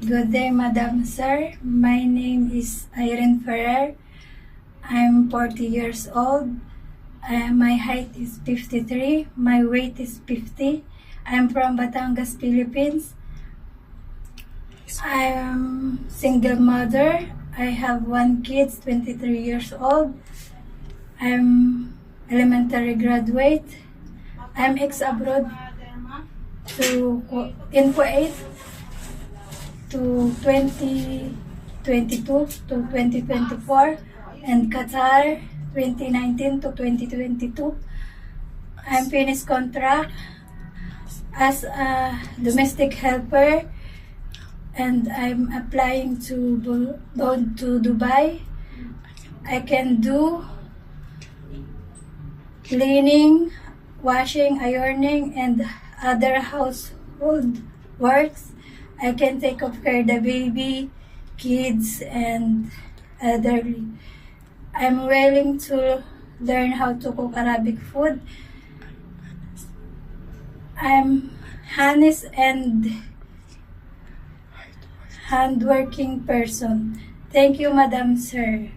Good day, Madam Sir. My name is Irene Ferrer. I'm 40 years old. My height is 53. My weight is 50. I'm from Batangas, Philippines. I'm single mother. I have one kid, 23 years old. I'm elementary graduate. I'm ex-abroad in Kuwait to 2022 to 2024 and Qatar 2019 to 2022. I'm finished contract as a domestic helper and I'm applying to go to Dubai. I can do cleaning, washing, ironing, and other household works. I can take care of the baby, kids, and elderly. I'm willing to learn how to cook Arabic food. I'm honest and hardworking person. Thank you, Madam Sir.